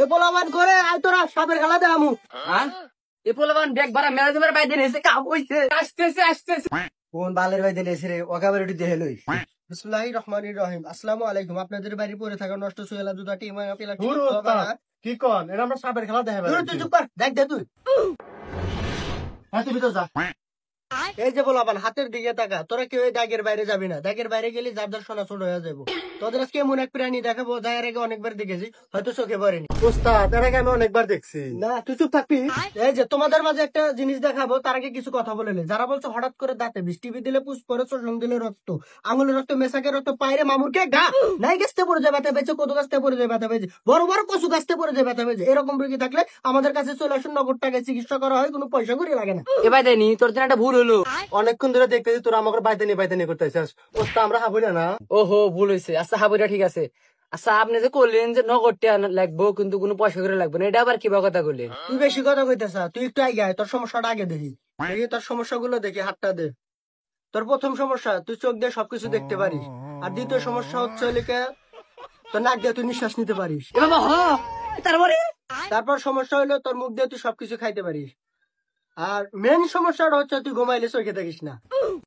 এ পোলাবান করে আয় তোরা সাপের খেলা দে আমু। হ্যাঁ এ পোলাবান ব্যাগ ভরা মেলা দেবার বাইরে এসে কাম হইছে আসতেছে কোন বালের ভাই দিলে এসে রে ওকাবার একটু দেখে লই। বিসমিল্লাহির রহমানির রহিম। আসসালামু আলাইকুম। আপনাদের বাড়ি পড়ে থাকা নষ্ট সোয়েলা জুতাটি ইমাম আপিলা কি কন এটা আমরা সাপের খেলা দেখাবে তুই চুপ কর, দেখ দে তুই। তুই ভিতর যা। এই যে বলাবান হাতের দিকে তাকা, তোরা কেউ এই দাগের বাইরে যাবি না। দাগের বাইরে গেলে যার সোনা ছোট হয়ে যাবো। তোদের আজকে এমন এক প্রাণী দেখাবো যার আগে অনেকবার দেখেছি, হয়তো চোখে পড়েনি। ওস্তাদ এটাকে আমি অনেকবার দেখছি। না তুই চুপ থাকবি। এই যে তোমাদের মাঝে একটা জিনিস দেখাবো, তার আগে কিছু কথা বলে নে। যারা বলছো হঠাৎ করে দাঁতে বিষ, টিভি দিলে পুষ পরে, চোষণ দিলে রক্ত, আঙুলের রক্ত, মেসাকে রক্ত, পায়রে মামুরকে গা নাই গাছতে পড়ে যায় ব্যথা পেয়েছে, কত গাছতে পড়ে যায় ব্যথা পেয়েছে, বড় বড় কচু গাছতে পড়ে যায় ব্যথা পেয়েছে। এরকম রোগী থাকলে আমাদের কাছে চলে আসুন, নগদ টাকায় চিকিৎসা করা হয়, কোনো পয়সা করে লাগে না। এবার দেয়নি তোর জন্য একটা ভুল হলো। অনেকক্ষণ ধরে দেখতেছি তোরা আমাকে বাইতে নিয়ে করতে আসছিস। ওস্তাদ আমরা হাবুই না। ওহো ভুল হয়েছে। আচ্ছা হাবুরা ঠিক আছে। আচ্ছা আপনি যে করলেন যে নগদ টাকা লাগবো কিন্তু কোনো পয়সা করে লাগবে না, এটা আবার কিবা কথা করলেন? তুই বেশি কথা কইতেছ, তুই একটু আগে আয়, তোর সমস্যাটা আগে দেখি। দেখি তোর সমস্যাগুলো দেখি, হাতটা দে। তোর প্রথম সমস্যা, তুই চোখ দিয়ে সবকিছু দেখতে পারিস। আর দ্বিতীয় সমস্যা হচ্ছে লিখে তোর নাক দিয়ে তুই নিঃশ্বাস নিতে পারিস। এ বাবা হ তারপরে তারপর সমস্যা হলো তোর মুখ দিয়ে তুই সবকিছু খাইতে পারিস। আর মেন সমস্যাটা হচ্ছে তুই ঘুমাইলে চোখে থাকিস না।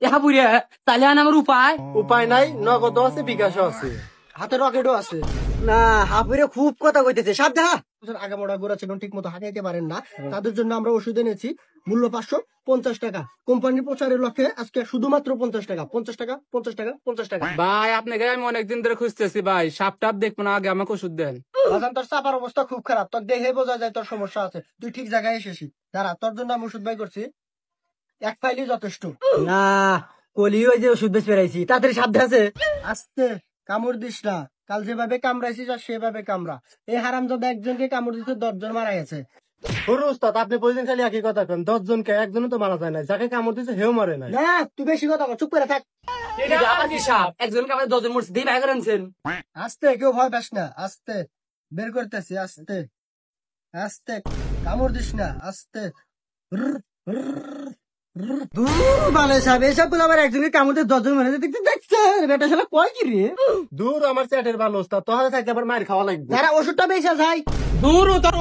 এ হাবুরা তাহলে আমার উপায় উপায় নাই, নগদও আছে বিকাশও আছে। হাতে রকেটও আছে। না হাবুরে খুব কথা কইতেছে সাপ দেখা। আগামোড়া গোড়া ছিল ঠিক মতো হাঁটাইতে পারেন না, তাদের জন্য আমরা ওষুধ এনেছি। মূল্য 550 টাকা। কোম্পানির প্রচারের লক্ষ্যে আজকে শুধুমাত্র 50 টাকা, 50 টাকা, 50 টাকা, 50 টাকা। ভাই আপনাকে আমি অনেকদিন ধরে খুঁজতেছি ভাই, সাপ টাপ দেখবো না, আগে আমাকে ওষুধ দেন। বাজান তোর চাপার অবস্থা খুব খারাপ, তোর দেখে বোঝা যায় তোর সমস্যা আছে। তুই ঠিক জায়গায় এসেছি, দাঁড়া তোর জন্য আমি ওষুধ বাই করছি, এক ফাইলই যথেষ্ট। না কলি ওই যে ওষুধ বেশ পেরাইছি, তাড়াতাড়ি সাপ আছে। আস্তে, কামড় দিস না। কাল যেভাবে কামড়াইছিস আর সেভাবে কামড়া। এই হারামজাদা একজনকে কামড় দিতে 10 জন মারা গেছে। ওস্তাদ আপনি প্রতিদিন খালি একই কথা কেন? 10 জনকে একজনও তো মারা যায় না, যাকে কামড় দিচ্ছে হেও মারে নাই। না তুই বেশি কথা বল, চুপ করে থাক। এটা আবার কি সাপ? একজনকে আমাদের 10 জন মরছে, দিয়ে ভাই করেছেন। আস্তে, কেউ ভয় পাস না। আস্তে বের করতেছি, আস্তে আস্তে, কামড় দিস না, আস্তে। দূর আমার চ্যাটের ভালো ওস্তাদ, তোহারে থাকলে আবার মায়ের খাওয়া লাগবে। যারা ওষুধটা বেশা যায় দূর ও তোর